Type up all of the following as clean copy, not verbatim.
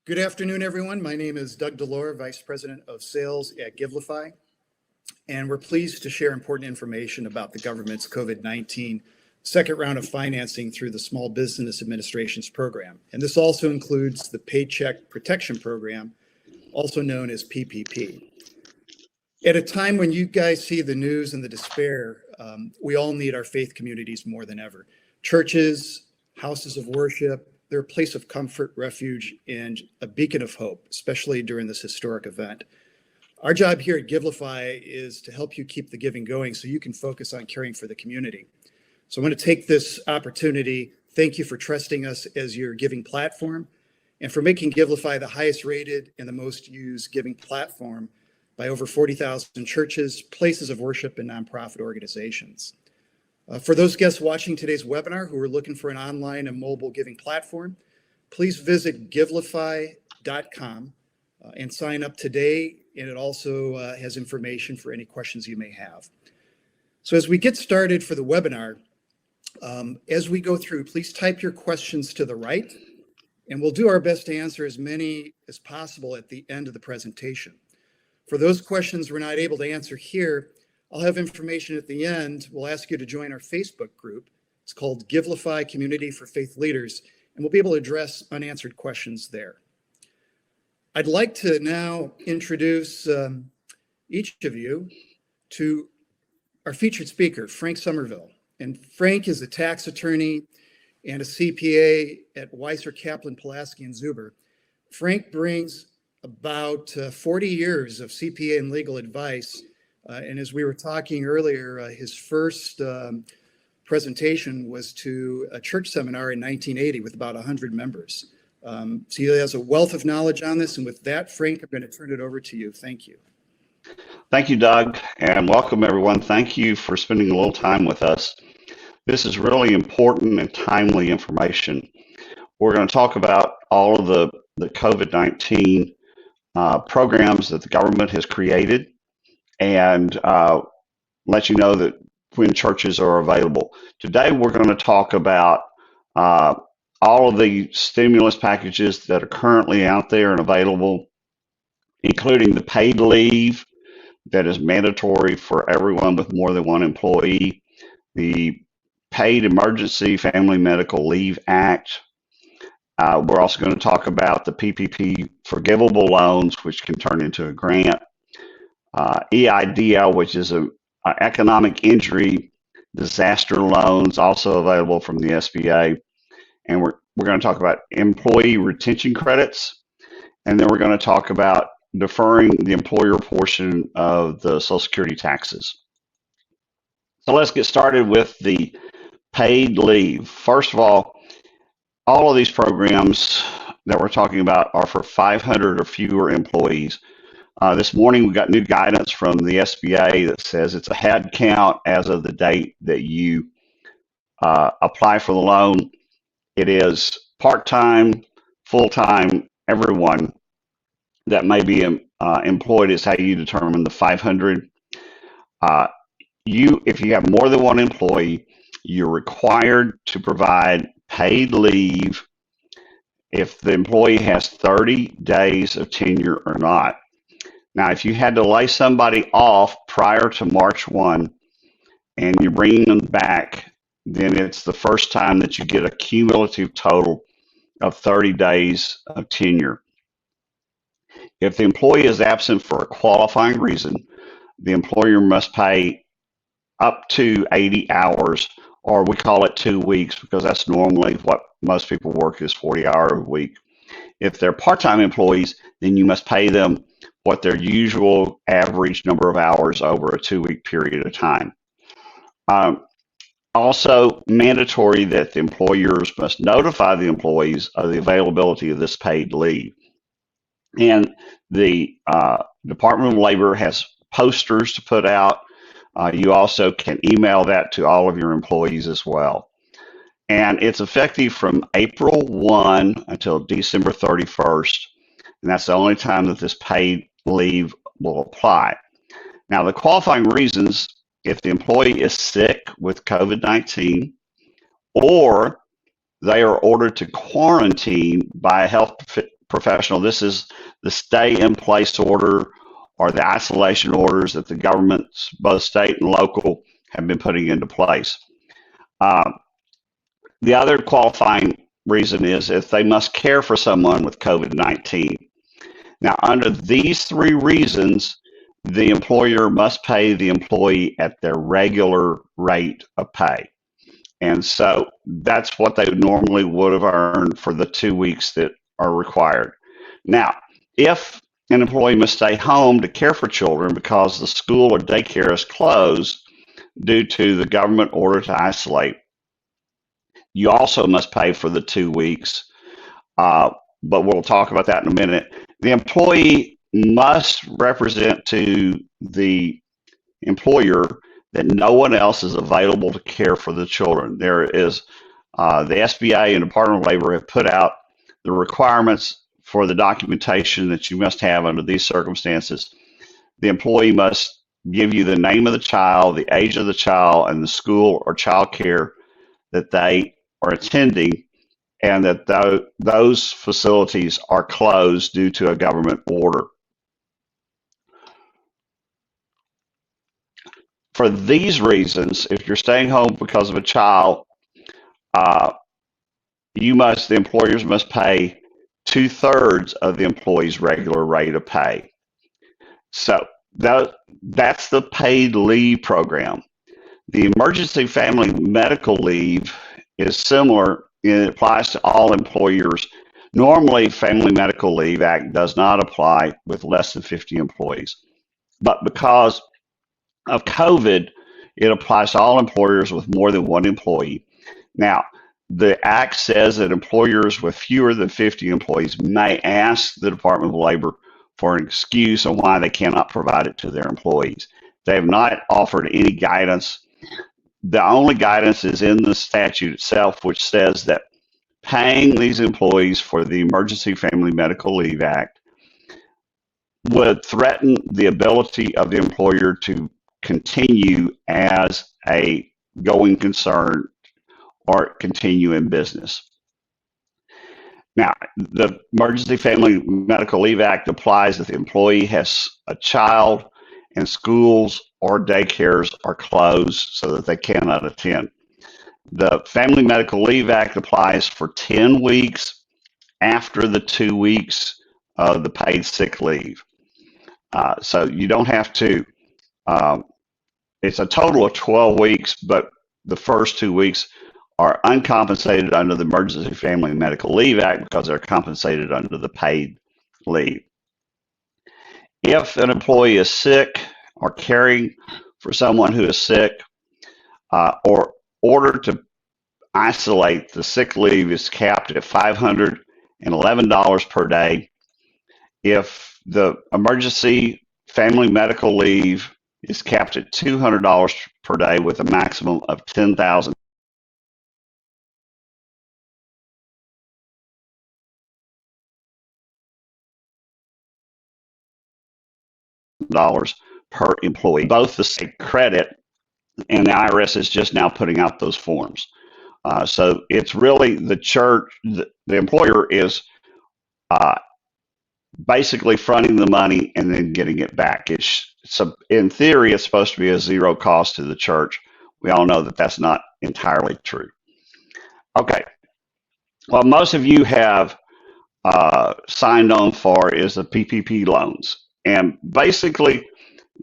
Good afternoon, everyone. My name is Doug DeLor, Vice President of Sales at Givelify, and we're pleased to share important information about the government's COVID-19 second round of financing through the Small Business Administration's program. And this also includes the Paycheck Protection Program, also known as PPP. At a time when you guys see the news and the despair, we all need our faith communities more than ever. Churches, houses of worship, they're a place of comfort, refuge, and a beacon of hope, especially during this historic event. Our job here at Givelify is to help you keep the giving going so you can focus on caring for the community. So I want to take this opportunity, thank you for trusting us as your giving platform and for making Givelify the highest rated and the most used giving platform by over 40,000 churches, places of worship, and nonprofit organizations. For those guests watching today's webinar who are looking for an online and mobile giving platform, please visit givelify.com and sign up today. And it also has information for any questions you may have. So as we get started for the webinar, as we go through, please type your questions to the right, and we'll do our best to answer as many as possible at the end of the presentation. For those questions we're not able to answer here, I'll have information at the end. We'll ask you to join our Facebook group. It's called Givelify Community for Faith Leaders, and we'll be able to address unanswered questions there. I'd like to now introduce each of you to our featured speaker, Frank Sommerville. And Frank is a tax attorney and a CPA at Weycer, Kaplan, Pulaski and Zuber. Frank brings about 40 years of CPA and legal advice. And as we were talking earlier, his first presentation was to a church seminar in 1980 with about 100 members. So he has a wealth of knowledge on this. And with that, Frank, I'm going to turn it over to you. Thank you. Thank you, Doug, and welcome, everyone. Thank you for spending a little time with us. This is really important and timely information. We're going to talk about all of the COVID-19 programs that the government has created, and let you know that when churches are available. Today, we're going to talk about all of the stimulus packages that are currently out there and available, including the paid leave that is mandatory for everyone with more than one employee, the Paid Emergency Family Medical Leave Act. We're also going to talk about the PPP forgivable loans, which can turn into a grant. EIDL, which is an economic injury disaster loans, also available from the S.B.A. And we're going to talk about employee retention credits. And then we're going to talk about deferring the employer portion of the Social Security taxes. So let's get started with the paid leave. First of all of these programs that we're talking about are for 500 or fewer employees. This morning, we got new guidance from the S.B.A. that says it's a head count as of the date that you apply for the loan. It is part-time, full-time, everyone that may be employed is how you determine the 500. If you have more than one employee, you're required to provide paid leave if the employee has 30 days of tenure or not. Now, if you had to lay somebody off prior to March 1 and you're bringing them back, then it's the first time that you get a cumulative total of 30 days of tenure. If the employee is absent for a qualifying reason, the employer must pay up to 80 hours, or we call it 2 weeks because that's normally what most people work is 40 hours a week. If they're part-time employees, then you must pay them what their usual average number of hours over a 2-week period of time. Also mandatory that the employers must notify the employees of the availability of this paid leave. And the Department of Labor has posters to put out. You also can email that to all of your employees as well. And it's effective from April 1 until December 31st. And that's the only time that this paid leave will apply. Now, the qualifying reasons, if the employee is sick with COVID-19 or they are ordered to quarantine by a health professional, this is the stay in place order or the isolation orders that the governments, both state and local, have been putting into place. The other qualifying reason is if they must care for someone with COVID-19. Now, under these three reasons, the employer must pay the employee at their regular rate of pay. And so that's what they normally would have earned for the 2 weeks that are required. Now, if an employee must stay home to care for children because the school or daycare is closed due to the government order to isolate, you also must pay for the 2 weeks, but we'll talk about that in a minute. The employee must represent to the employer that no one else is available to care for the children. There is the S.B.A. and Department of Labor have put out the requirements for the documentation that you must have under these circumstances. The employee must give you the name of the child, the age of the child, and the school or child care that they are attending, and that those facilities are closed due to a government order. For these reasons, if you're staying home because of a child, the employers must pay 2/3 of the employee's regular rate of pay. So that's the paid leave program. The emergency family medical leave is similar. It applies to all employers. Normally, Family Medical Leave Act does not apply with less than 50 employees. But because of COVID, it applies to all employers with more than one employee. Now, the Act says that employers with fewer than 50 employees may ask the Department of Labor for an excuse on why they cannot provide it to their employees. They have not offered any guidance. The only guidance is in the statute itself, which says that paying these employees for the Emergency Family Medical Leave Act would threaten the ability of the employer to continue as a going concern or continue in business. Now, the Emergency Family Medical Leave Act applies if the employee has a child and schools or daycares are closed so that they cannot attend. The Family Medical Leave Act applies for 10 weeks after the 2 weeks of the paid sick leave. So you don't have to, it's a total of 12 weeks, but the first 2 weeks are uncompensated under the Emergency Family Medical Leave Act because they're compensated under the paid leave. If an employee is sick or caring for someone who is sick, or ordered to isolate, the sick leave is capped at $511 per day. If the emergency family medical leave is capped at $200 per day with a maximum of $10,000 per employee. Both the state credit and the IRS is just now putting out those forms. So it's really the church, the employer is basically fronting the money and then getting it back. In theory, it's supposed to be a zero cost to the church. We all know that that's not entirely true. Okay. Well, most of you have signed on for is the PPP loans. And basically,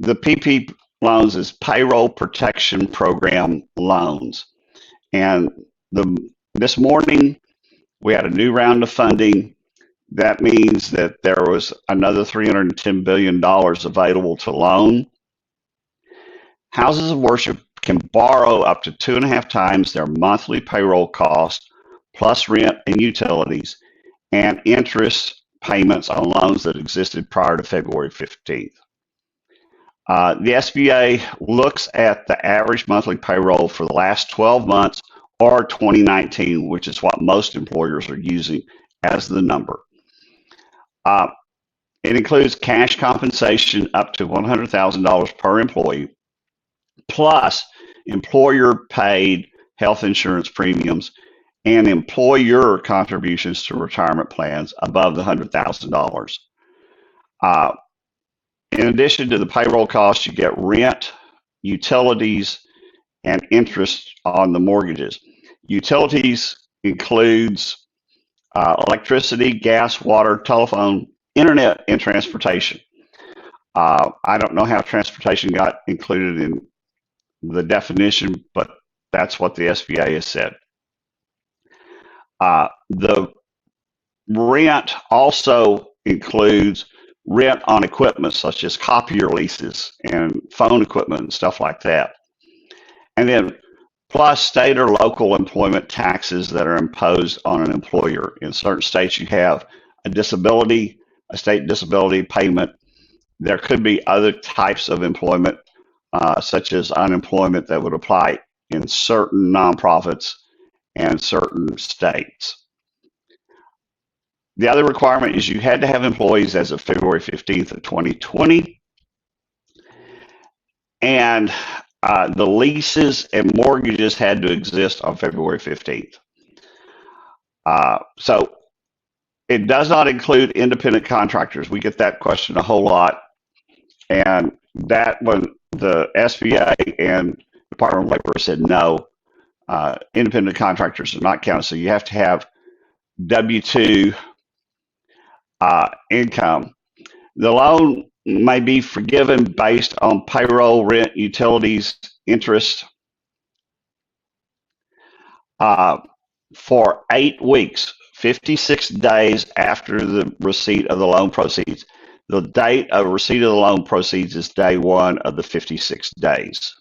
the PPP loans is Payroll Protection Program loans. And this morning, we had a new round of funding. That means that there was another $310 billion available to loan. Houses of worship can borrow up to 2.5 times their monthly payroll cost, plus rent and utilities, and interest payments on loans that existed prior to February 15th. The S.B.A. looks at the average monthly payroll for the last 12 months or 2019, which is what most employers are using as the number. It includes cash compensation up to $100,000 per employee, plus employer-paid health insurance premiums and employer contributions to retirement plans above the $100,000. In addition to the payroll costs, you get rent, utilities, and interest on the mortgages. Utilities includes electricity, gas, water, telephone, internet, and transportation. I don't know how transportation got included in the definition, but that's what the S.B.A. has said. The rent also includes rent on equipment such as copier leases and phone equipment and stuff like that. And then plus state or local employment taxes that are imposed on an employer. In certain states, you have a state disability payment. There could be other types of employment, such as unemployment, that would apply in certain nonprofits and certain states. The other requirement is you had to have employees as of February 15th of 2020. And the leases and mortgages had to exist on February 15th. So it does not include independent contractors. We get that question a whole lot. And that one, the S.B.A. and Department of Labor said no, independent contractors are not counted. So you have to have W-2 income. The loan may be forgiven based on payroll, rent, utilities, interest for 8 weeks, 56 days after the receipt of the loan proceeds. The date of receipt of the loan proceeds is day 1 of the 56 days.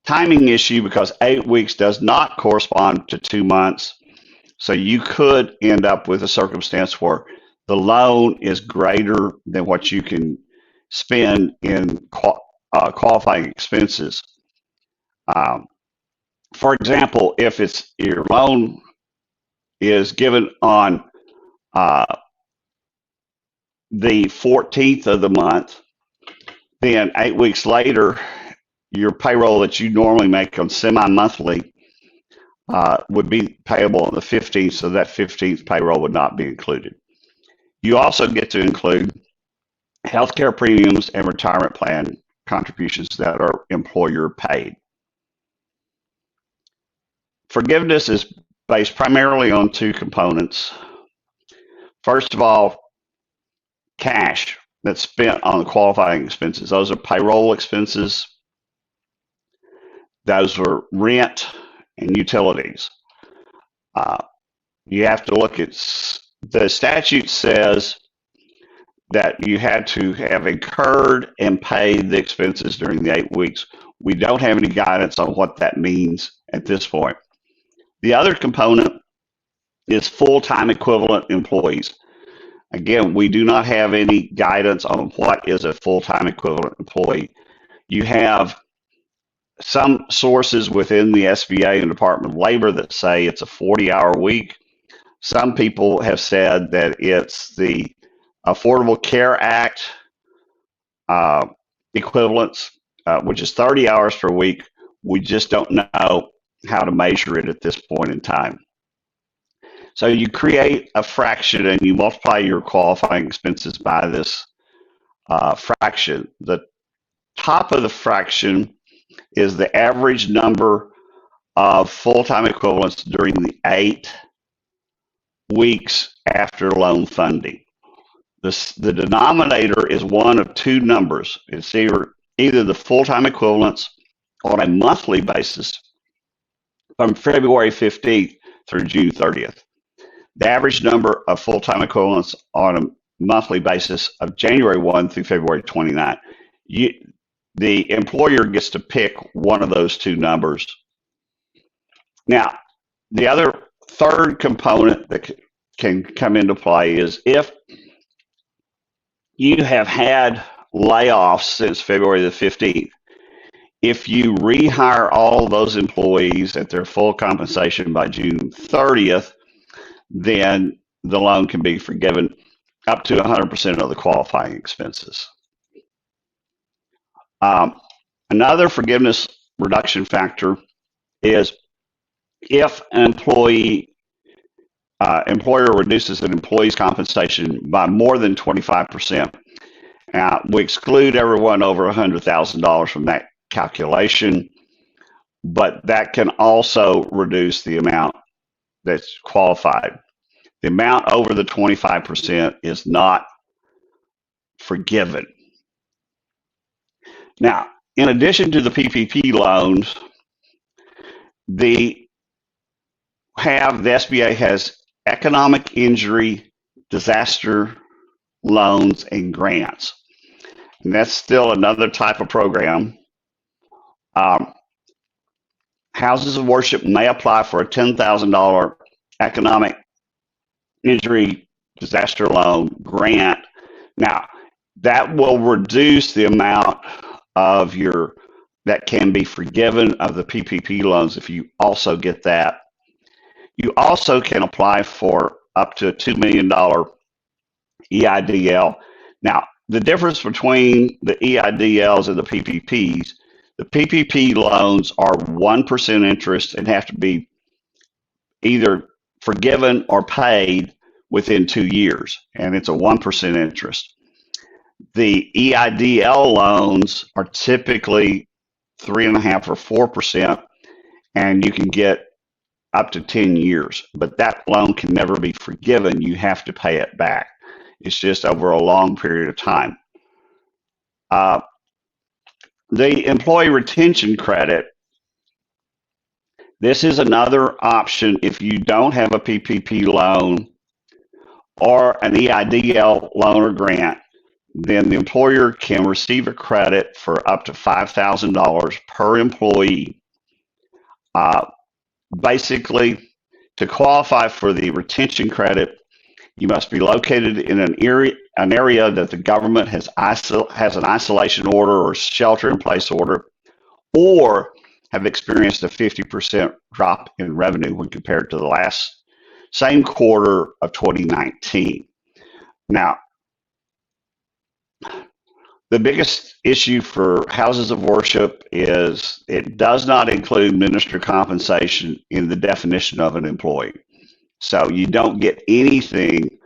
Timing issue, because 8 weeks does not correspond to 2 months. So you could end up with a circumstance where the loan is greater than what you can spend in qualifying expenses. For example, if your loan is given on the 14th of the month, then 8 weeks later, your payroll that you normally make on semi-monthly would be payable on the 15th, so that 15th payroll would not be included. You also get to include healthcare premiums and retirement plan contributions that are employer paid. Forgiveness is based primarily on 2 components. First of all, cash that's spent on the qualifying expenses. Those are payroll expenses. Those are rent and utilities. You have to look at, the statute says that you had to have incurred and paid the expenses during the 8 weeks. We don't have any guidance on what that means at this point. The other component is full-time equivalent employees. Again, we do not have any guidance on what is a full-time equivalent employee. You have some sources within the S.B.A. and Department of Labor that say it's a 40-hour week. Some people have said that it's the Affordable Care Act equivalents, which is 30 hours per week. We just don't know how to measure it at this point in time. So you create a fraction and you multiply your qualifying expenses by this fraction. The top of the fraction is the average number of full-time equivalents during the 8 weeks after loan funding. The denominator is one of 2 numbers. It's either the full-time equivalents on a monthly basis from February 15th through June 30th. The average number of full-time equivalents on a monthly basis of January 1 through February 29. The employer gets to pick one of those 2 numbers. Now, the other third component that can come into play is if you have had layoffs since February the 15th, if you rehire all those employees at their full compensation by June 30th, then the loan can be forgiven up to 100% of the qualifying expenses. Another forgiveness reduction factor is if an employer reduces an employee's compensation by more than 25%. Now, we exclude everyone over $100,000 from that calculation, but that can also reduce the amount that's qualified. The amount over the 25% is not forgiven. Now, in addition to the PPP loans, the S.B.A. has economic injury, disaster loans, and grants. And that's still another type of program. Houses of worship may apply for a $10,000 economic injury disaster loan grant. Now, that will reduce the amount of that can be forgiven of the PPP loans if you also get that. You also can apply for up to a $2 million EIDL. Now, the difference between the EIDLs and the PPP loans are 1% interest and have to be either forgiven or paid within 2 years, and it's a 1% interest. The EIDL loans are typically 3.5% or 4%, and you can get up to 10 years, but that loan can never be forgiven. You have to pay it back. It's just over a long period of time. The employee retention credit, this is another option if you don't have a PPP loan or an EIDL loan or grant, then the employer can receive a credit for up to $5,000 per employee. Basically, to qualify for the retention credit, you must be located in an area that the government has an isolation order or shelter-in-place order, or have experienced a 50% drop in revenue when compared to the same quarter of 2019. Now, the biggest issue for houses of worship is it does not include minister compensation in the definition of an employee. So you don't get anything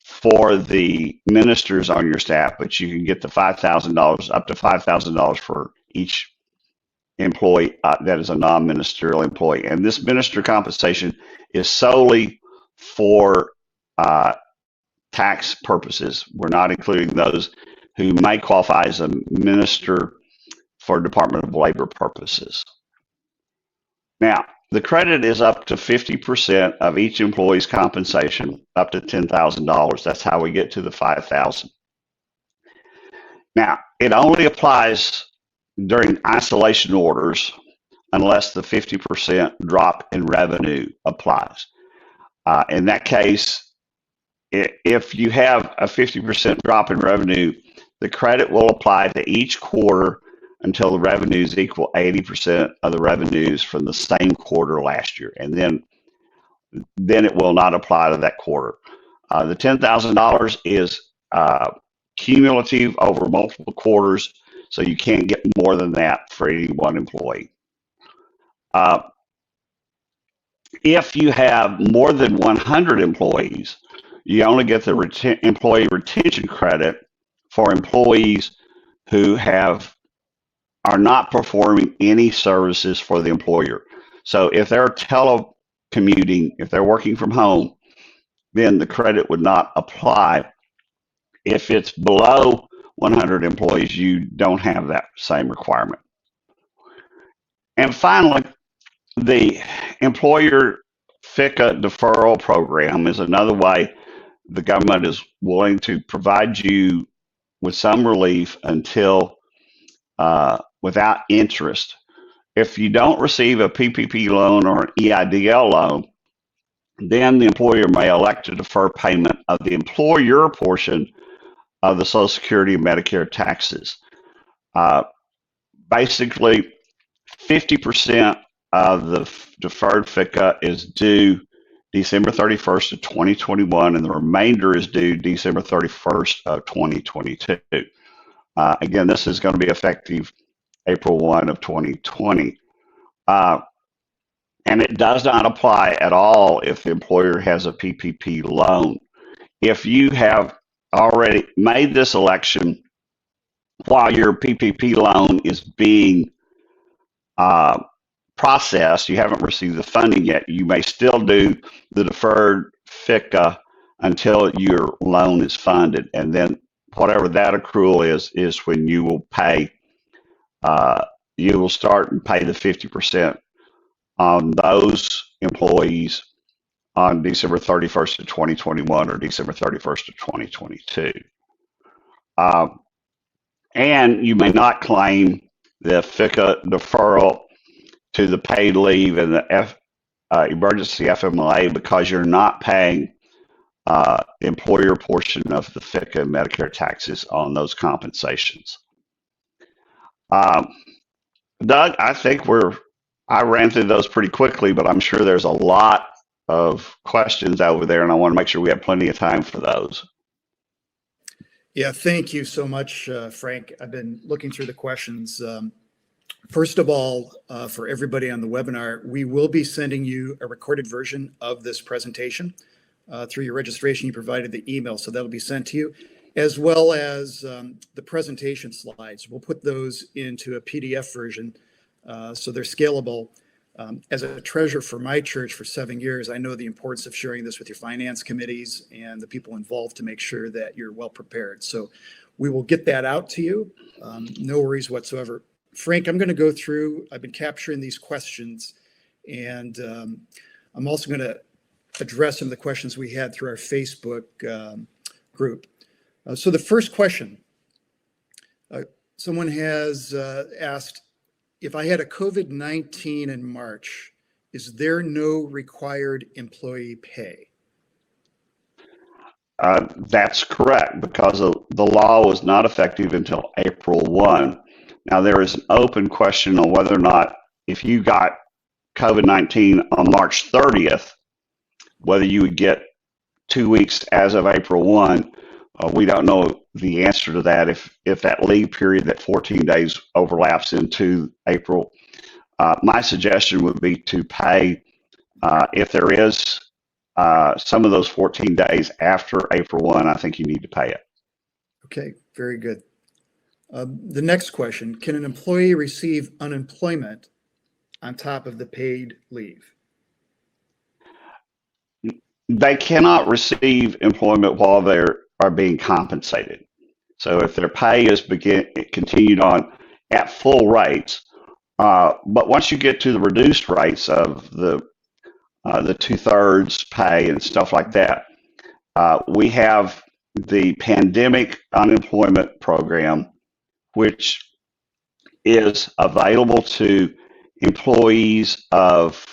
for the ministers on your staff, but you can get the $5,000, up to $5,000 for each employee that is a non-ministerial employee. And this minister compensation is solely for tax purposes. We're not including those who may qualify as a minister for Department of Labor purposes. Now, the credit is up to 50% of each employee's compensation, up to $10,000. That's how we get to the $5,000. Now, it only applies during isolation orders unless the 50% drop in revenue applies. In that case, if you have a 50% drop in revenue, the credit will apply to each quarter until the revenues equal 80% of the revenues from the same quarter last year, and then it will not apply to that quarter. The $10,000 is cumulative over multiple quarters, so you can't get more than that for any one employee. If you have more than 100 employees, you only get the employee retention credit for employees who are not performing any services for the employer. So if they're telecommuting, if they're working from home, then the credit would not apply. If it's below 100 employees, you don't have that same requirement. And finally, the employer FICA deferral program is another way the government is willing to provide you with some relief until without interest. If you don't receive a PPP loan or an EIDL loan, then the employer may elect to defer payment of the employer portion of the Social Security and Medicare taxes. Basically, 50% of the deferred FICA is due December 31st of 2021, and the remainder is due December 31st of 2022. Again, this is going to be effective April 1 of 2020. And it does not apply at all if the employer has a PPP loan. If you have already made this election while your PPP loan is being processed, you haven't received the funding yet, you may still do the deferred FICA until your loan is funded. And then whatever that accrual is when you will pay, you will start and pay the 50% on those employees on December 31st of 2021 or December 31st of 2022. And you may not claim the FICA deferral to the paid leave and the emergency FMLA because you're not paying the employer portion of the FICA and Medicare taxes on those compensations. Doug, I think I ran through those pretty quickly, but I'm sure there's a lot of questions over there, and I want to make sure we have plenty of time for those. Yeah, thank you so much, Frank. I've been looking through the questions. First of all, for everybody on the webinar, we will be sending you a recorded version of this presentation through your registration. You provided the email, so that'll be sent to you, as well as the presentation slides. We'll put those into a PDF version so they're scalable. As a treasurer for my church for 7 years, I know the importance of sharing this with your finance committees and the people involved to make sure that you're well prepared. So we will get that out to you. No worries whatsoever. Frank, I'm going to go through, I've been capturing these questions, and I'm also going to address some of the questions we had through our Facebook group. So the first question, someone has asked, if I had a COVID-19 in March, is there no required employee pay? That's correct, because the law was not effective until April 1. Now, there is an open question on whether or not, if you got COVID-19 on March 30th, whether you would get 2 weeks as of April 1. We don't know the answer to that. If that leave period, that 14 days, overlaps into April, my suggestion would be to pay, if there is some of those 14 days after April 1, I think you need to pay it. Okay, very good. The next question, can an employee receive unemployment on top of the paid leave? They cannot receive employment while they are being compensated. So if their pay is continued on at full rates, but once you get to the reduced rates of the 2/3 pay and stuff like that, we have the pandemic unemployment program, which is available to employees of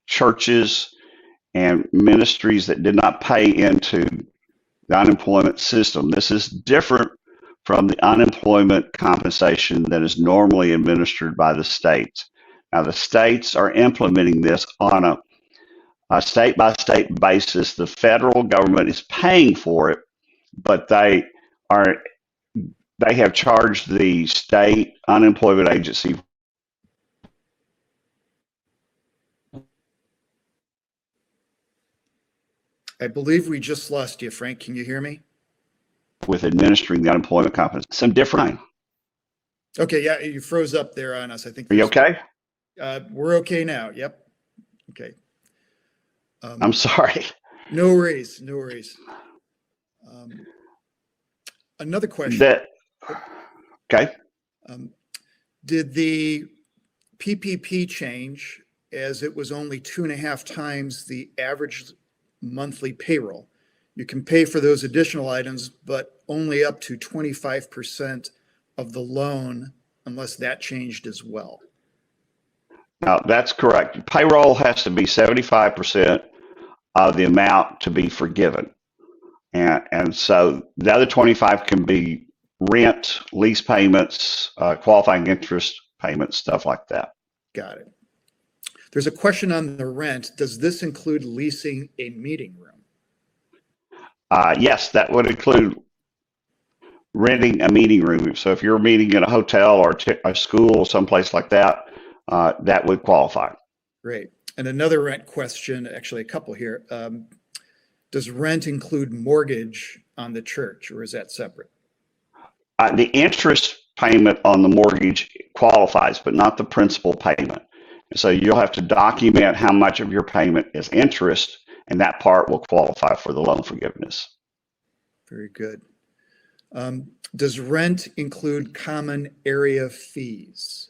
churches and ministries that did not pay into the unemployment system. This is different from the unemployment compensation that is normally administered by the states. Now, the states are implementing this on a state-by-state basis. The federal government is paying for it, but they have charged the state unemployment agency. I believe we just lost you, Frank. Can you hear me? With administering the unemployment compensation. Some different. Okay, yeah, you froze up there on us. I think. Are you okay? We're okay now. Yep. Okay. I'm sorry. No worries. No worries. Another question. Okay. Did the PPP change, as it was only 2.5 times the average monthly payroll? You can pay for those additional items, but only up to 25% of the loan, unless that changed as well. Now, that's correct. Payroll has to be 75% of the amount to be forgiven. And so the other 25 can be rent, lease payments, qualifying interest payments, stuff like that. Got it. There's a question on the rent. Does this include leasing a meeting room? Yes, that would include renting a meeting room. So if you're meeting in a hotel or a school or someplace like that, that would qualify. Great. And another rent question, actually a couple here. Does rent include mortgage on the church, or is that separate? The interest payment on the mortgage qualifies, but not the principal payment. So you'll have to document how much of your payment is interest, and that part will qualify for the loan forgiveness. Very good. Does rent include common area fees?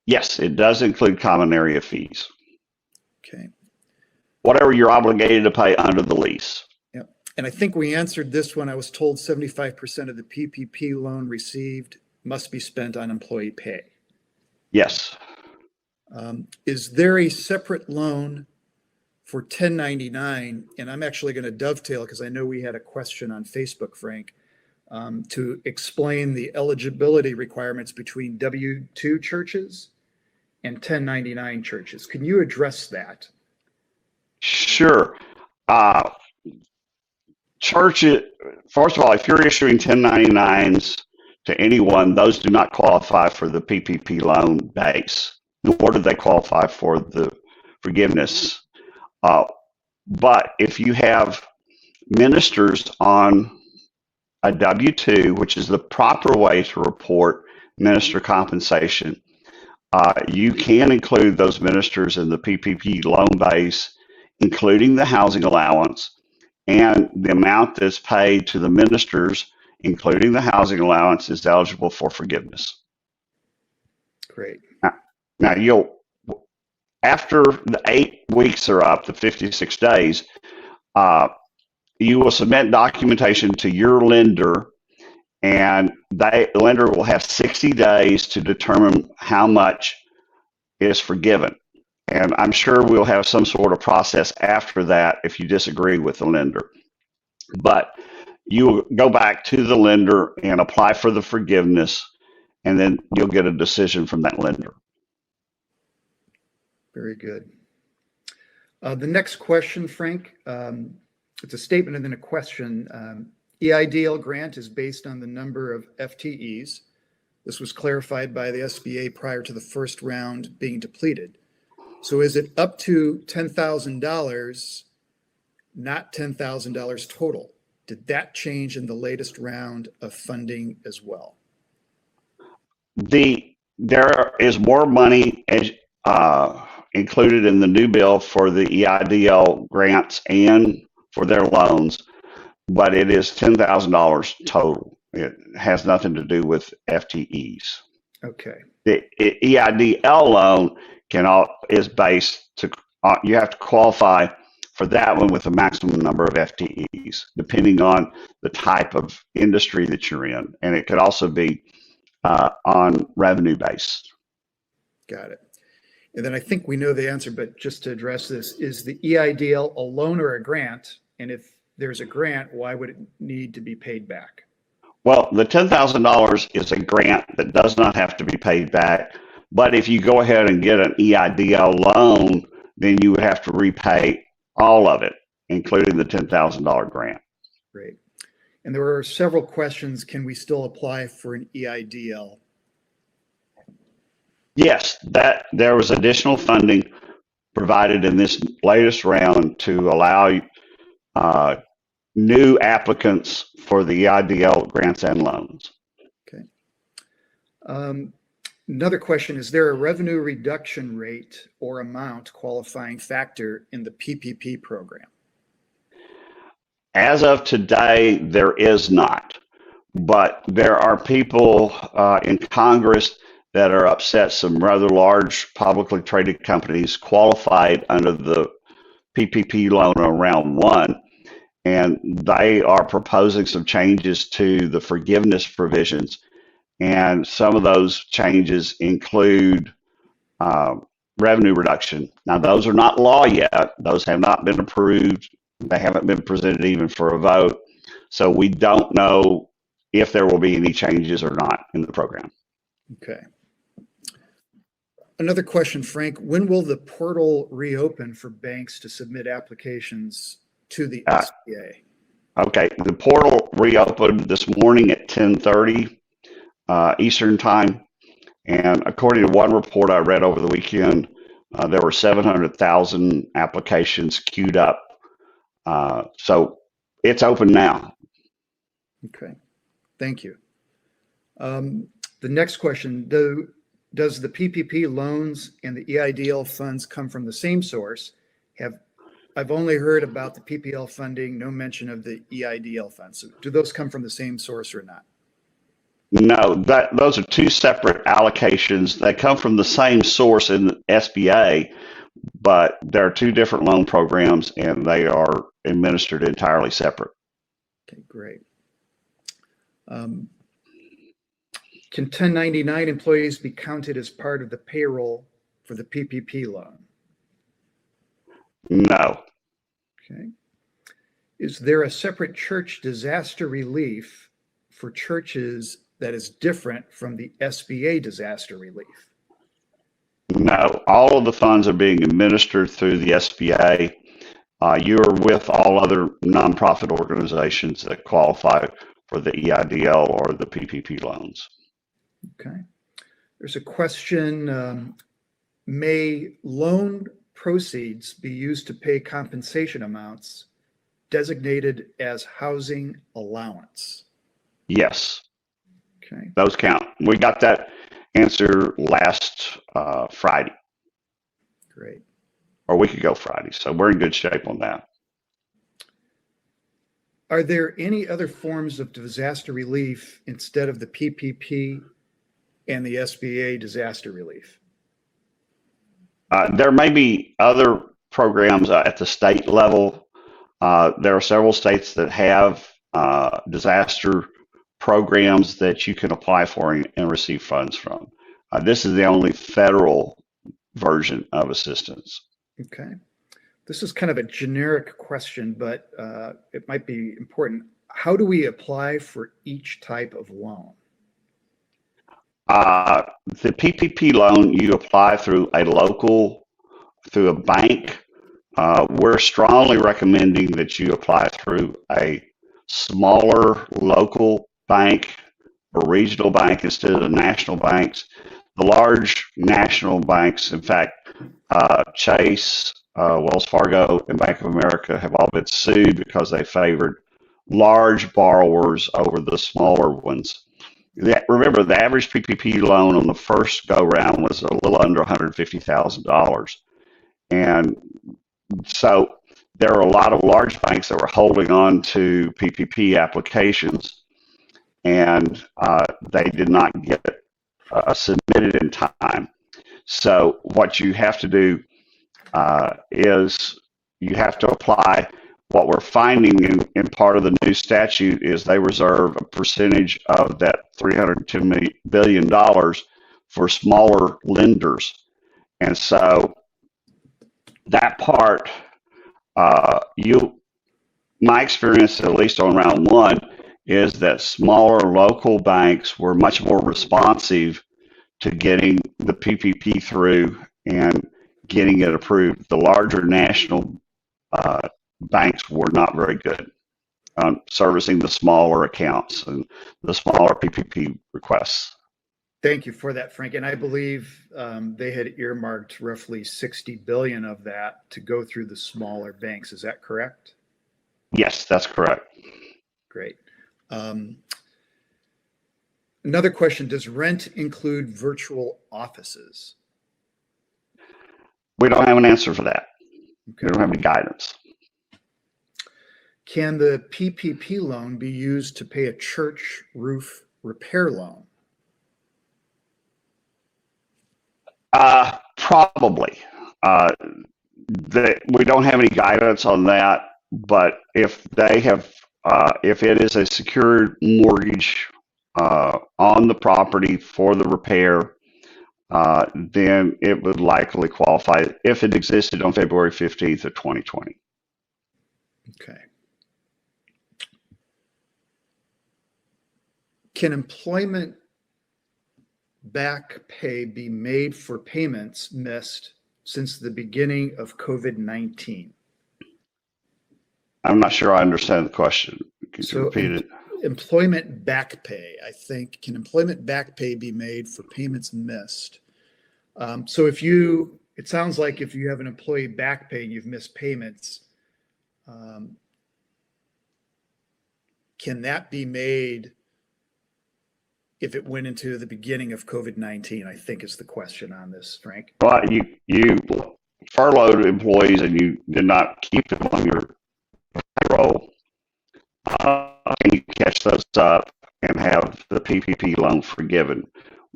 Yes, it does include common area fees. Okay. Whatever you're obligated to pay under the lease. Yep. And I think we answered this one. I was told 75% of the PPP loan received must be spent on employee pay. Yes. Is there a separate loan for 1099? And I'm actually going to dovetail because I know we had a question on Facebook, Frank, to explain the eligibility requirements between W-2 churches and 1099 churches. Can you address that? Sure. Churches, first of all, if you're issuing 1099s to anyone, those do not qualify for the PPP loan base, nor do they qualify for the forgiveness. But if you have ministers on a W-2, which is the proper way to report minister compensation, you can include those ministers in the PPP loan base, including the housing allowance, and the amount that's paid to the ministers, including the housing allowance, is eligible for forgiveness. Great. Now after the 8 weeks are up, the 56 days, you will submit documentation to your lender, and the lender will have 60 days to determine how much is forgiven. And I'm sure we'll have some sort of process after that if you disagree with the lender. But you will go back to the lender and apply for the forgiveness, and then you'll get a decision from that lender. Very good. The next question, Frank, it's a statement and then a question. EIDL grant is based on the number of FTEs. This was clarified by the S.B.A. prior to the first round being depleted. So is it up to $10,000, not $10,000 total? Did that change in the latest round of funding as well? There is more money included in the new bill for the EIDL grants and for their loans, but it is $10,000 total. It has nothing to do with FTEs. Okay. The EIDL loan is based to, you have to qualify for that one with a maximum number of FTEs, depending on the type of industry that you're in. And it could also be on revenue based. Got it. And then I think we know the answer, but just to address this, is the EIDL a loan or a grant? And if there's a grant, why would it need to be paid back? Well, the $10,000 is a grant that does not have to be paid back. But if you go ahead and get an EIDL loan, then you would have to repay all of it, including the $10,000 grant. Great. And there were several questions. Can we still apply for an EIDL? Yes, there was additional funding provided in this latest round to allow new applicants for the EIDL grants and loans. Okay. Another question, is there a revenue reduction rate or amount qualifying factor in the PPP program? As of today, there is not, but there are people in Congress that are upset. Some rather large publicly traded companies qualified under the PPP loan on round one, and they are proposing some changes to the forgiveness provisions. And some of those changes include revenue reduction. Now, those are not law yet. Those have not been approved. They haven't been presented even for a vote. So we don't know if there will be any changes or not in the program. Okay. Another question, Frank. When will the portal reopen for banks to submit applications to the S.B.A.? Okay. The portal reopened this morning at 10:30 Eastern time. And according to one report I read over the weekend, There were 700,000 applications queued up. So it's open now. Okay, thank you. The next question, does the PPP loans and the EIDL funds come from the same source? I've only heard about the PPL funding, no mention of the EIDL funds. So do those come from the same source or not? No, those are two separate allocations. They come from the same source in the S.B.A, but there are two different loan programs and they are administered entirely separate. Okay, great. Can 1099 employees be counted as part of the payroll for the PPP loan? No. Okay. Is there a separate church disaster relief for churches that is different from the S.B.A disaster relief? No. All of the funds are being administered through the S.B.A. You're with all other nonprofit organizations that qualify for the EIDL or the PPP loans. Okay. There's a question, may loan proceeds be used to pay compensation amounts designated as housing allowance? Yes, Okay. those count. We got that answer last Friday, Great. or a week ago Friday. So we're in good shape on that. Are there any other forms of disaster relief instead of the PPP and the S.B.A disaster relief? There may be other programs at the state level. There are several states that have disaster programs that you can apply for and receive funds from. This is the only federal version of assistance. Okay. This is kind of a generic question, but it might be important. How do we apply for each type of loan? The PPP loan, you apply through a bank. We're strongly recommending that you apply through a smaller local bank or regional bank instead of the national banks. The large national banks, in fact, Chase, Wells Fargo, and Bank of America have all been sued because they favored large borrowers over the smaller ones. Remember, the average PPP loan on the first go round was a little under $150,000. And so there are a lot of large banks that were holding on to PPP applications, and they did not get submitted in time. So what you have to do is you have to apply. What we're finding in part of the new statute is they reserve a percentage of that $310 billion for smaller lenders. And so that part, my experience, at least on round one, is that smaller local banks were much more responsive to getting the PPP through and getting it approved. The larger national banks were not very good on servicing the smaller accounts and the smaller PPP requests. Thank you for that, Frank. And I believe they had earmarked roughly 60 billion of that to go through the smaller banks. Is that correct? Yes, that's correct. Great. Another question, does rent include virtual offices? We don't have an answer for that. Okay. We don't have any guidance. Can the PPP loan be used to pay a church roof repair loan? Probably. We don't have any guidance on that, but if they have, if it is a secured mortgage on the property for the repair, then it would likely qualify if it existed on February 15th of 2020. Okay. Can employment back pay be made for payments missed since the beginning of COVID-19? I'm not sure I understand the question. Could you So repeat it? employment back pay, I think, can employment back pay be made for payments missed? So if you it sounds like if you have an employee back pay and you've missed payments, can that be made if it went into the beginning of COVID-19, I think is the question on this, Frank. But you furloughed employees and you did not keep them on your payroll. Can you catch those up and have the PPP loan forgiven?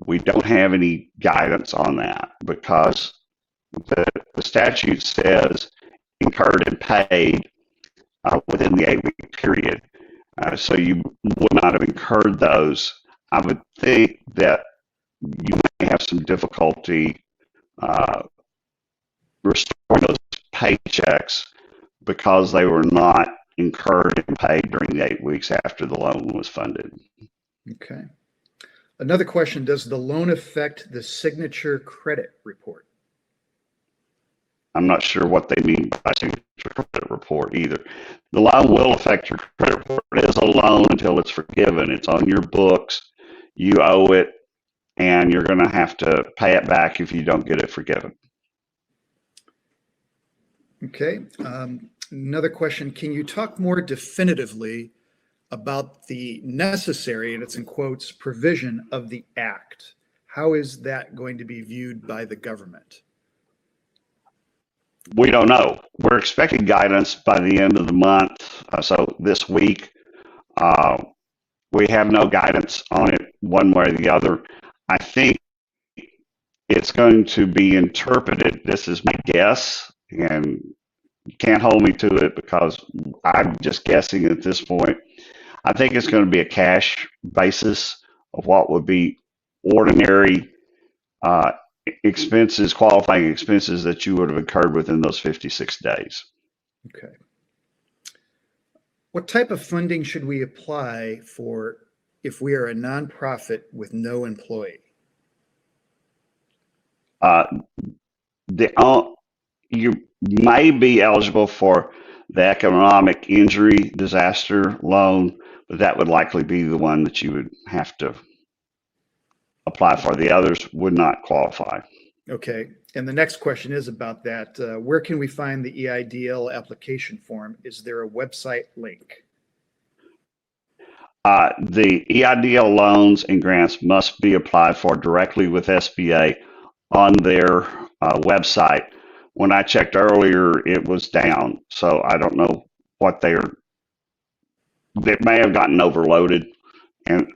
We don't have any guidance on that because the statute says incurred and paid within the 8-week period. So you would not have incurred those. I would think that you may have some difficulty restoring those paychecks because they were not incurred and paid during the 8 weeks after the loan was funded. Okay. Another question, does the loan affect the signature credit report? I'm not sure what they mean by signature credit report either. The loan will affect your credit report. It is a loan until it's forgiven. It's on your books. You owe it, and you're going to have to pay it back if you don't get it forgiven. Okay. Another question, can you talk more definitively about the necessary, and it's in quotes, provision of the act? How is that going to be viewed by the government? We don't know. We're expecting guidance by the end of the month. So this week, we have no guidance on it one way or the other. I think it's going to be interpreted, this is my guess, and you can't hold me to it because I'm just guessing at this point. I think it's going to be a cash basis of what would be ordinary expenses, qualifying expenses that you would have incurred within those 56 days. Okay. What type of funding should we apply for if we are a nonprofit with no employee? You may be eligible for the economic injury disaster loan, but that would likely be the one that you would have to apply for. The others would not qualify. Okay. And the next question is about that. Where can we find the EIDL application form? Is there a website link? The EIDL loans and grants must be applied for directly with S.B.A. on their website. When I checked earlier, it was down. So I don't know what they may have gotten overloaded. And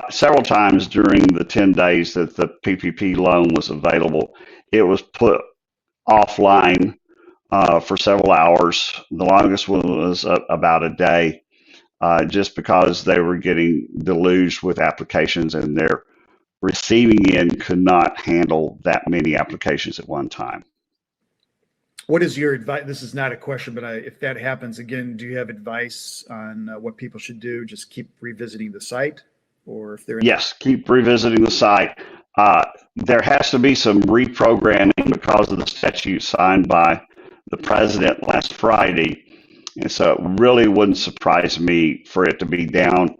several times during the 10 days that the PPP loan was available, it was put offline for several hours. The longest one was about a day, just because they were getting deluged with applications and their receiving end could not handle that many applications at one time. What is your advice? This is not a question, but if that happens again, do you have advice on what people should do? Just keep revisiting the site, or if they're yes, keep revisiting the site. There has to be some reprogramming because of the statute signed by the president last Friday, and so it really wouldn't surprise me for it to be down.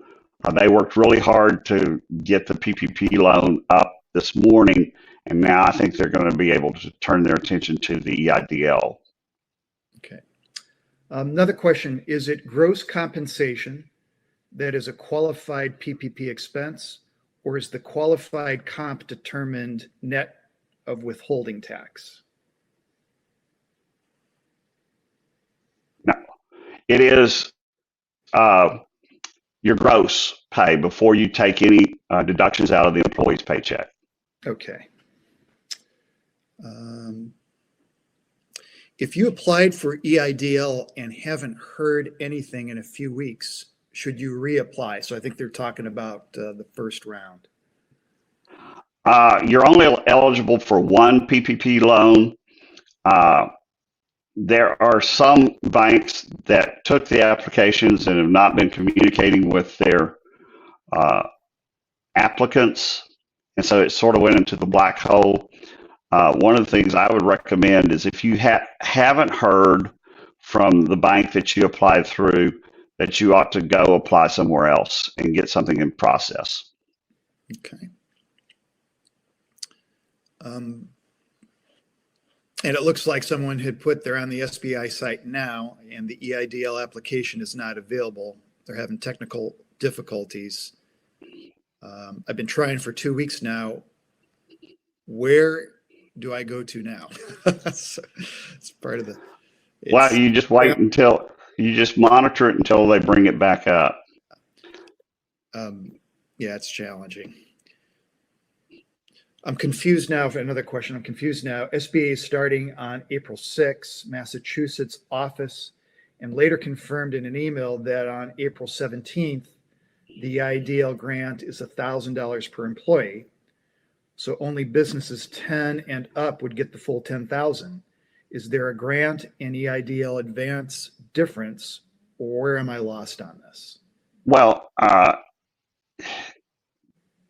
They worked really hard to get the PPP loan up this morning, and now I think they're going to be able to turn their attention to the EIDL. Okay. Another question, is it gross compensation that is a qualified PPP expense, or is the qualified comp determined net of withholding tax? No, it is your gross pay before you take any deductions out of the employee's paycheck. Okay. If you applied for EIDL and haven't heard anything in a few weeks, should you reapply? So I think they're talking about the first round. You're only eligible for one PPP loan. There are some banks that took the applications and have not been communicating with their applicants, and so it sort of went into the black hole. One of the things I would recommend is if you haven't heard from the bank that you applied through, that you ought to go apply somewhere else and get something in process. Okay. And it looks like someone had put, they're on the S.B.A. site now, and the EIDL application is not available. They're having technical difficulties. I've been trying for 2 weeks now. Where do I go to now? So it's part of the. Well, you just wait until you just monitor it until they bring it back up. Yeah, it's challenging. I'm confused now. For another question, I'm confused now. S.B.A. is starting on April 6th, Massachusetts office, and later confirmed in an email that on April 17th, the EIDL grant is $1,000 per employee. So only businesses 10 and up would get the full 10,000. Is there a grant and EIDL advance difference, or where am I lost on this? Well,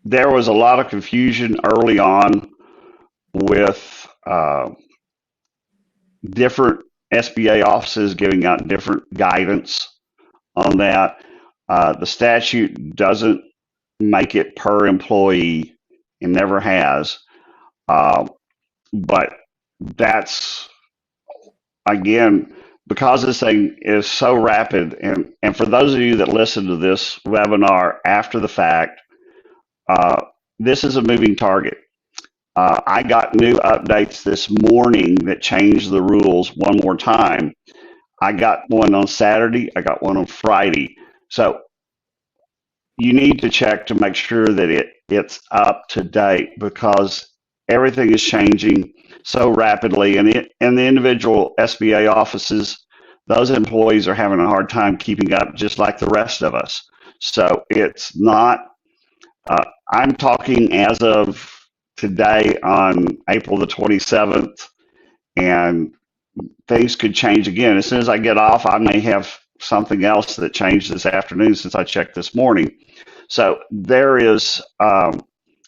there was a lot of confusion early on with different S.B.A. offices giving out different guidance on that. The statute doesn't make it per employee. It never has. But that's, again, because this thing is so rapid. And for those of you that listen to this webinar after the fact, this is a moving target. I got new updates this morning that changed the rules one more time. I got one on Saturday. I got one on Friday. So you need to check to make sure that it's up to date, because everything is changing so rapidly. And the individual S.B.A. offices, those employees are having a hard time keeping up, just like the rest of us. So it's not, I'm talking as of today on April the 27th, and things could change again. As soon as I get off, I may have something else that changed this afternoon since I checked this morning. So there is,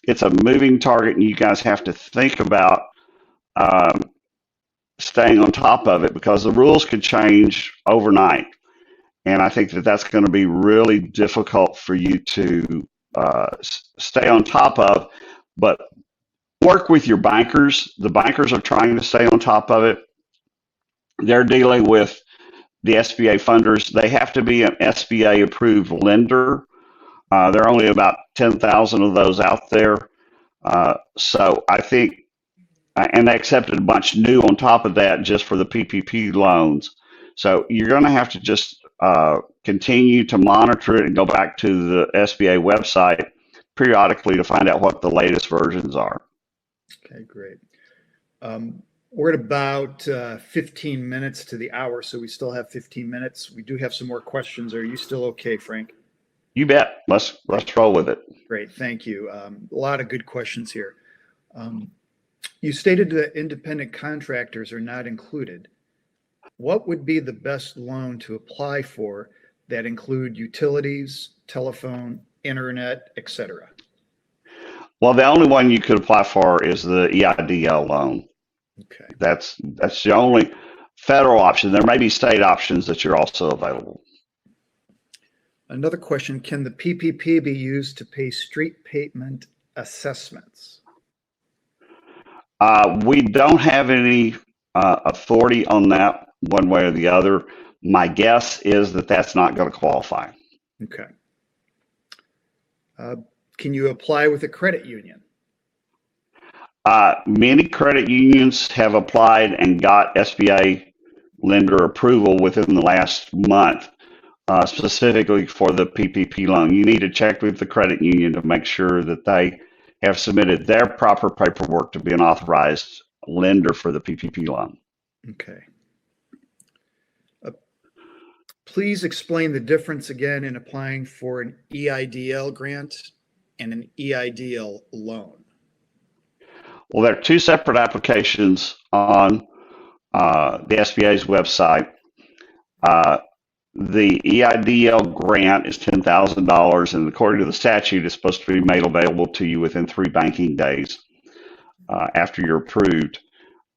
it's a moving target, and you guys have to think about staying on top of it, because the rules could change overnight. And I think that that's going to be really difficult for you to stay on top of. But work with your bankers. The bankers are trying to stay on top of it. They're dealing with the S.B.A. funders. They have to be an S.B.A. approved lender. There are only about 10,000 of those out there. So I think, and they accepted a bunch new on top of that just for the PPP loans. So you're going to have to just continue to monitor it and go back to the S.B.A. website periodically to find out what the latest versions are. Okay, great. We're at about 15 minutes to the hour, so we still have 15 minutes. We do have some more questions. Are you still okay, Frank? You bet. Let's roll with it. Great, thank you. A lot of good questions here. You stated that independent contractors are not included. What would be the best loan to apply for that include utilities, telephone, internet, etc.? Well, the only one you could apply for is the EIDL loan. Okay. That's the only federal option. There may be state options that you're also available. Another question, can the PPP be used to pay street pavement assessments? We don't have any authority on that one way or the other. My guess is that that's not going to qualify. Okay. Can you apply with a credit union? Many credit unions have applied and got S.B.A. lender approval within the last month, specifically for the PPP loan. You need to check with the credit union to make sure that they have submitted their proper paperwork to be an authorized lender for the PPP loan. Okay. Please explain the difference again in applying for an EIDL grant and an EIDL loan. Well, there are two separate applications on the S.B.A.'s website. The EIDL grant is $10,000, and according to the statute, it's supposed to be made available to you within 3 banking days after you're approved.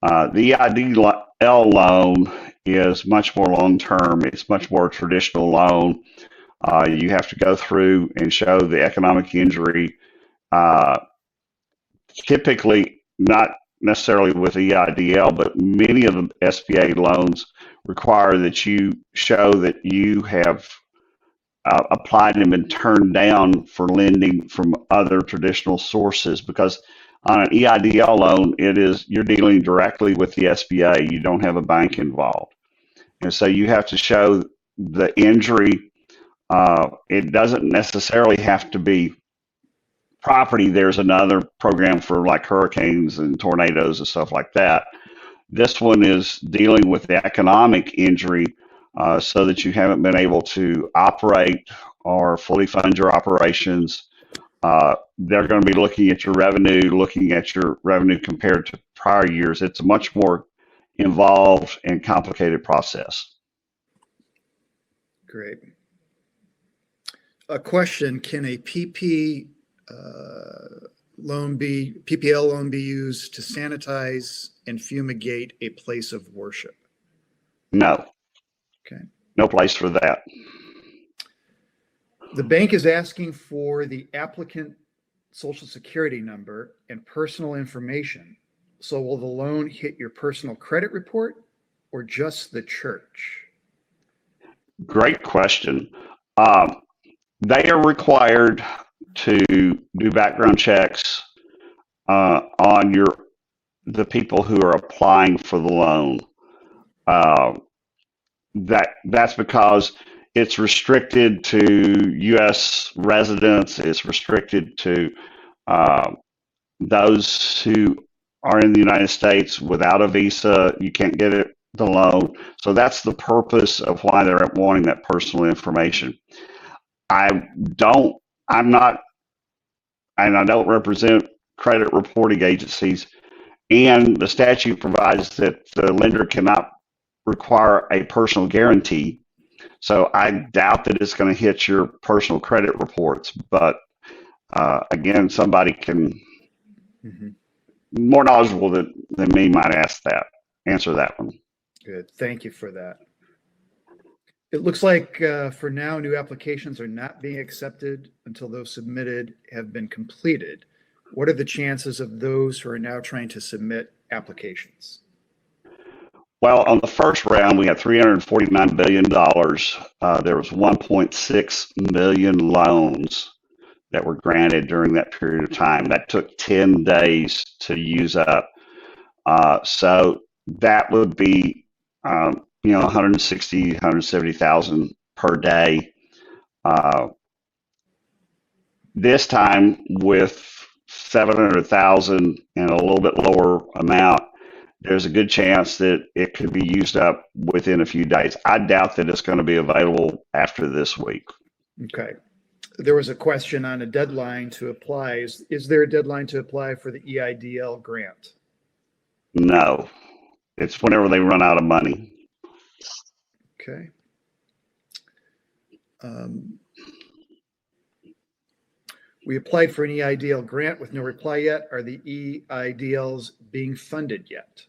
The EIDL loan is much more long-term. It's much more traditional loan. You have to go through and show the economic injury. Typically, not necessarily with EIDL, but many of the SBA loans require that you show that you have applied and been turned down for lending from other traditional sources, because on an EIDL loan, you're dealing directly with the SBA. You don't have a bank involved. And so you have to show the injury. It doesn't necessarily have to be property. There's another program for like hurricanes and tornadoes and stuff like that. This one is dealing with the economic injury, so that you haven't been able to operate or fully fund your operations. They're going to be looking at your revenue compared to prior years. It's a much more involved and complicated process. Great. A question: can a PPL loan be used to sanitize and fumigate a place of worship? No. Okay. No place for that. The bank is asking for the applicant social security number and personal information. So will the loan hit your personal credit report or just the church? Great question. They are required to do background checks on the people who are applying for the loan. That's because it's restricted to U.S. residents. It's restricted to those who are in the United States without a visa. You can't get the loan. So that's the purpose of why they're wanting that personal information. I'm not, and I don't represent credit reporting agencies, and the statute provides that the lender cannot require a personal guarantee. So I doubt that it's going to hit your personal credit reports. But again, somebody can more knowledgeable than me might answer that one. Good. Thank you for that. It looks like for now, new applications are not being accepted until those submitted have been completed. What are the chances of those who are now trying to submit applications? Well, on the first round, we had $349 billion. There was 1.6 million loans that were granted during that period of time. That took 10 days to use up. So that would be, 160, 170,000 per day. This time with 700,000 and a little bit lower amount, there's a good chance that it could be used up within a few days. I doubt that it's going to be available after this week. Okay. There was a question on a deadline to apply. Is there a deadline to apply for the EIDL grant? No. It's whenever they run out of money. Okay. We applied for an EIDL grant with no reply yet. Are the EIDLs being funded yet?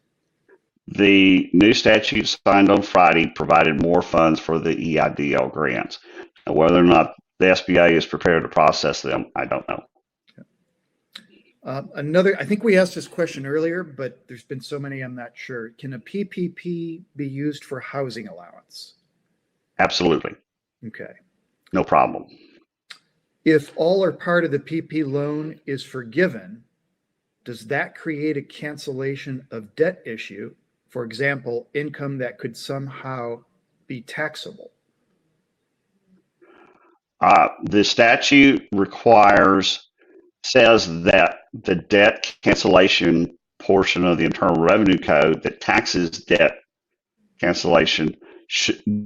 The new statute signed on Friday provided more funds for the EIDL grants. Now, whether or not the S.B.A. is prepared to process them, I don't know. I think we asked this question earlier, but there's been so many, I'm not sure. Can a PPP be used for housing allowance? Absolutely. Okay. No problem. If all or part of the PP loan is forgiven, does that create a cancellation of debt issue? For example, income that could somehow be taxable? The statute says that the debt cancellation portion of the Internal Revenue Code that taxes debt cancellation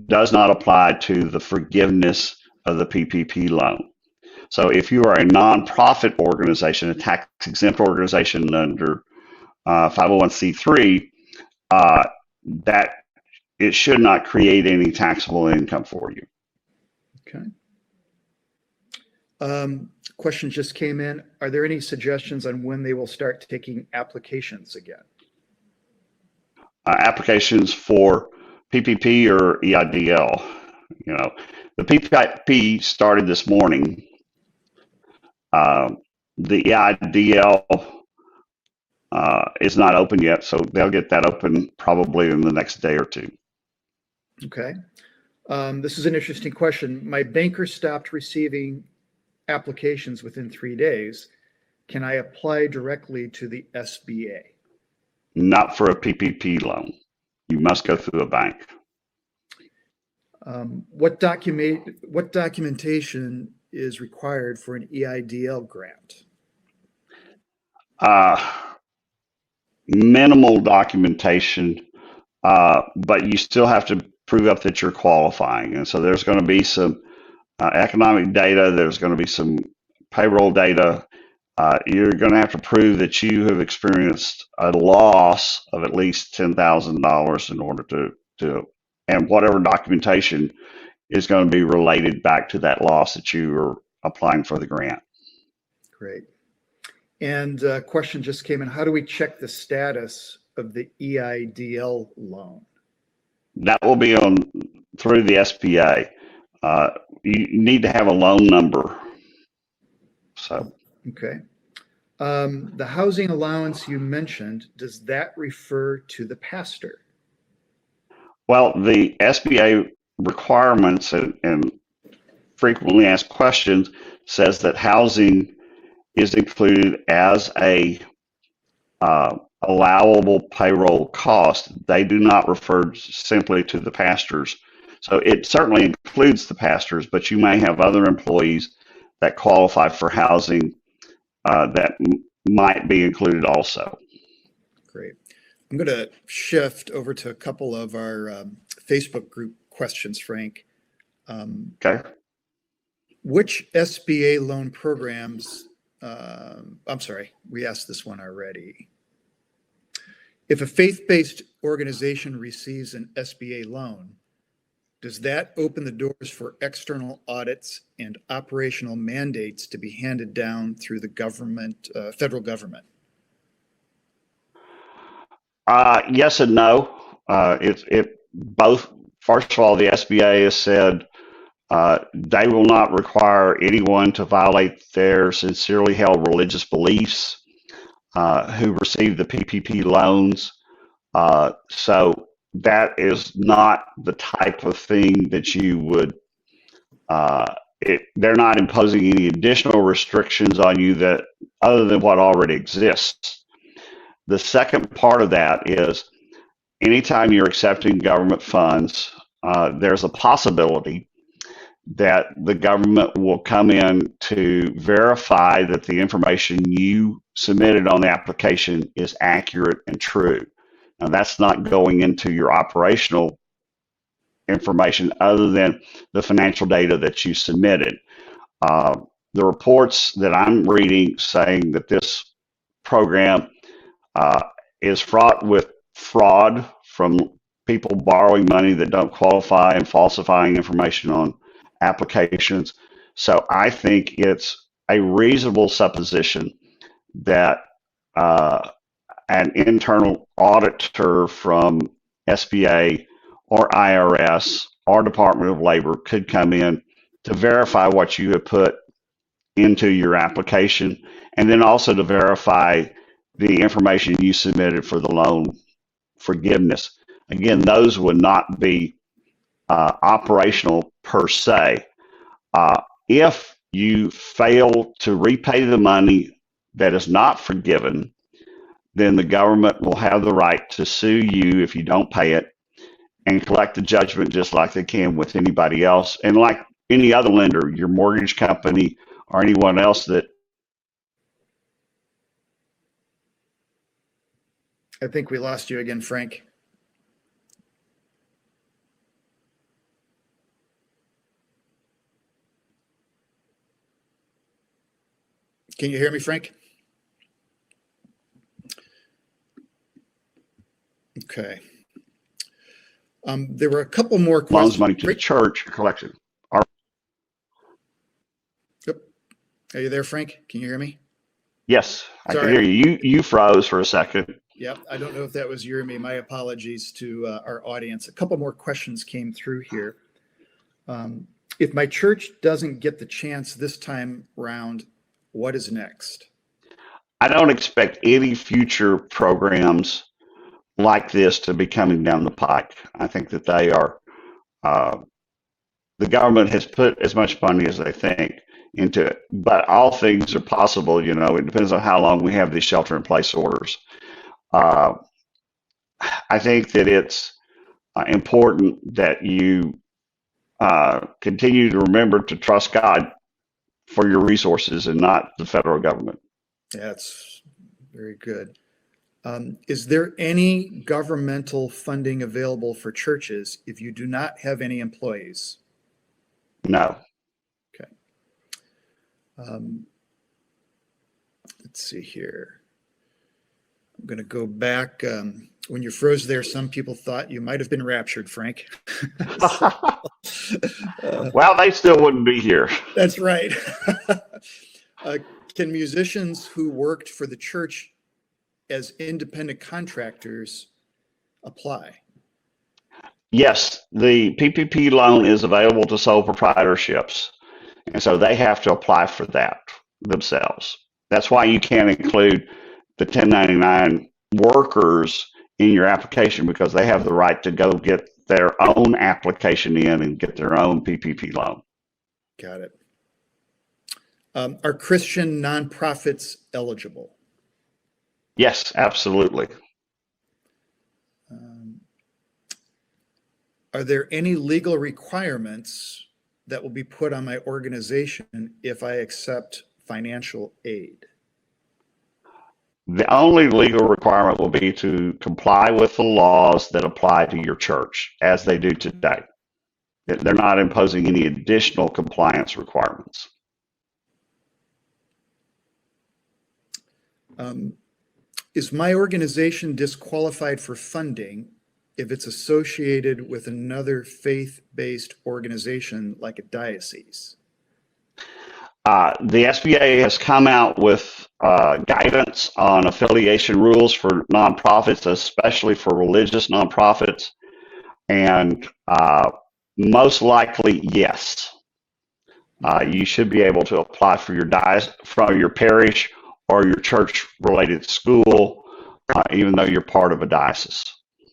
does not apply to the forgiveness of the PPP loan. So if you are a nonprofit organization, a tax-exempt organization under 501c3, that it should not create any taxable income for you. Okay. Question just came in. Are there any suggestions on when they will start taking applications again? Applications for PPP or EIDL. The PPP started this morning. The EIDL is not open yet, so they'll get that open probably in the next day or two. Okay. This is an interesting question. My banker stopped receiving applications within 3 days. Can I apply directly to the S.B.A.? Not for a PPP loan. You must go through a bank. What documentation is required for an EIDL grant? Minimal documentation, but you still have to prove up that you're qualifying. And so there's going to be some economic data. There's going to be some payroll data. You're going to have to prove that you have experienced a loss of at least $10,000 in order to, and whatever documentation is going to be related back to that loss that you are applying for the grant. Great. And a question just came in. How do we check the status of the EIDL loan? That will be on through the S.B.A. You need to have a loan number. So. Okay. The housing allowance you mentioned, does that refer to the pastor? Well, the S.B.A. requirements and frequently asked questions says that housing is included as a allowable payroll cost. They do not refer simply to the pastors. So it certainly includes the pastors, but you may have other employees that qualify for housing that might be included also. Great. I'm going to shift over to a couple of our Facebook group questions, Frank. Okay. Which S.B.A. loan programs, I'm sorry, we asked this one already. If a faith-based organization receives an S.B.A. loan, does that open the doors for external audits and operational mandates to be handed down through the government, federal government? Yes and no. It both. First of all, the S.B.A. has said they will not require anyone to violate their sincerely held religious beliefs who receive the PPP loans. So that is not the type of thing that you would. They're not imposing any additional restrictions on you that other than what already exists. The second part of that is anytime you're accepting government funds, there's a possibility that the government will come in to verify that the information you submitted on the application is accurate and true. Now, that's not going into your operational information other than the financial data that you submitted. The reports that I'm reading saying that this program is fraught with fraud from people borrowing money that don't qualify and falsifying information on applications. So I think it's a reasonable supposition that an internal auditor from S.B.A. or IRS or Department of Labor could come in to verify what you have put into your application, and then also to verify the information you submitted for the loan forgiveness. Again, those would not be operational per se. If you fail to repay the money that is not forgiven, then the government will have the right to sue you if you don't pay it and collect the judgment just like they can with anybody else. And like any other lender, your mortgage company or anyone else that. I think we lost you again, Frank. Can you hear me, Frank? Okay. There were a couple more questions. Loans money to the church collection. Yep. Are you there, Frank? Can you hear me? Yes, I Sorry. can hear you. You froze for a second. Yep. I don't know if that was you or me. My apologies to our audience. A couple more questions came through here. If my church doesn't get the chance this time round, what is next? I don't expect any future programs like this to be coming down the pike. I think that they are, uh, the government has put as much money as they think into it, but all things are possible. It depends on how long we have these shelter in place orders. Uh, I think that it's important that you continue to remember to trust God for your resources and not the federal government. That's very good. Is there any governmental funding available for churches if you do not have any employees? No. Okay. Let's see here. I'm going to go back. When you froze there, some people thought you might have been raptured, Frank. Well, they still wouldn't be here. That's right. Can musicians who worked for the church as independent contractors apply? Yes, the PPP loan is available to sole proprietorships, and so they have to apply for that themselves. That's why you can't include the 1099 workers in your application, because they have the right to go get their own application in and get their own PPP loan. Got it. Are Christian nonprofits eligible? Yes, absolutely. Are there any legal requirements that will be put on my organization if I accept financial aid? The only legal requirement will be to comply with the laws that apply to your church as they do today. They're not imposing any additional compliance requirements. Is my organization disqualified for funding if it's associated with another faith-based organization like a diocese? The S.B.A. has come out with guidance on affiliation rules for nonprofits, especially for religious nonprofits, and most likely, yes. You should be able to apply for your from your parish or your church-related school, even though you're part of a diocese.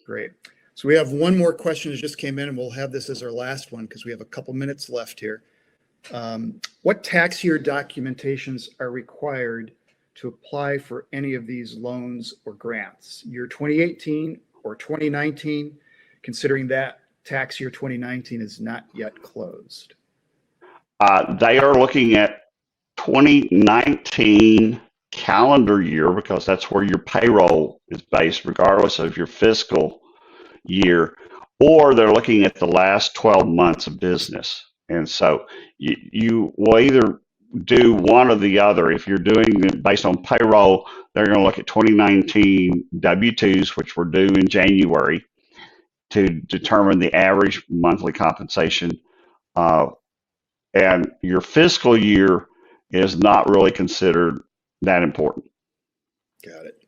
Great. So we have one more question that just came in, and we'll have this as our last one because we have a couple minutes left here. What tax year documentations are required to apply for any of these loans or grants? Year 2018 or 2019, considering that tax year 2019 is not yet closed? They are looking at 2019 calendar year, because that's where your payroll is based, regardless of your fiscal year, or they're looking at the last 12 months of business. And so you will either do one or the other. If you're doing it based on payroll, they're going to look at 2019 W-2s, which were due in January, to determine the average monthly compensation. And your fiscal year is not really considered that important. Got it.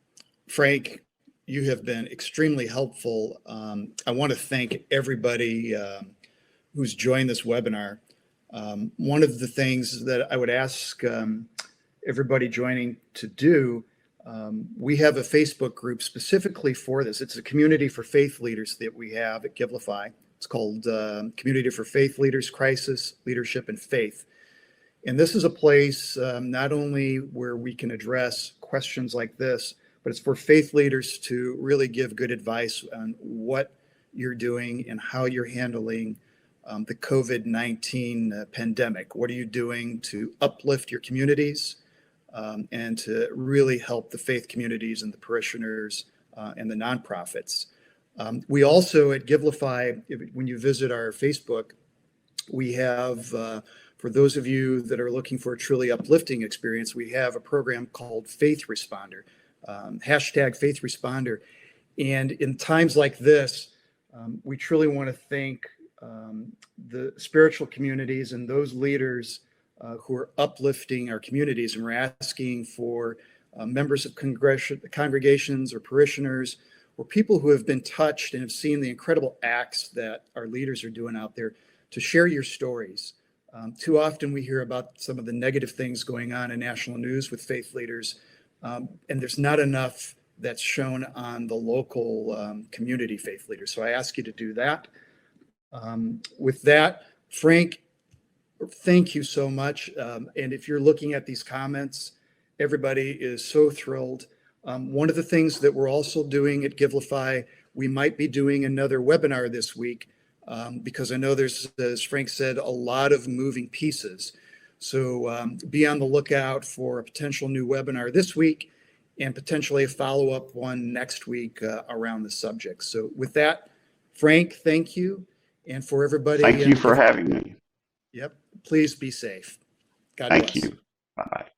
Frank, you have been extremely helpful. I want to thank everybody who's joined this webinar. One of the things that I would ask everybody joining to do, we have a Facebook group specifically for this. It's a community for faith leaders that we have at Givelify. It's called Community for Faith Leaders, Crisis, Leadership, and Faith. And this is a place not only where we can address questions like this, but it's for faith leaders to really give good advice on what you're doing and how you're handling the COVID-19 pandemic. What are you doing to uplift your communities and to really help the faith communities and the parishioners and the nonprofits? We also at Givelify, when you visit our Facebook, we have, for those of you that are looking for a truly uplifting experience, we have a program called Faith Responder, hashtag Faith Responder. And in times like this, we truly want to thank the spiritual communities and those leaders who are uplifting our communities. And we're asking for members of congregations or parishioners or people who have been touched and have seen the incredible acts that our leaders are doing out there to share your stories. Too often we hear about some of the negative things going on in national news with faith leaders, And there's not enough that's shown on the local community faith leaders. So I ask you to do that. With that, Frank, thank you so much. And if you're looking at these comments, everybody is so thrilled. One of the things that we're also doing at Givelify, we might be doing another webinar this week because I know there's, as Frank said, a lot of moving pieces. So be on the lookout for a potential new webinar this week and potentially a follow-up one next week around the subject. So with that, Frank, thank you. And for everybody. Thank you for having me. Yep. Please be safe. God Thank bless. you. Bye-bye.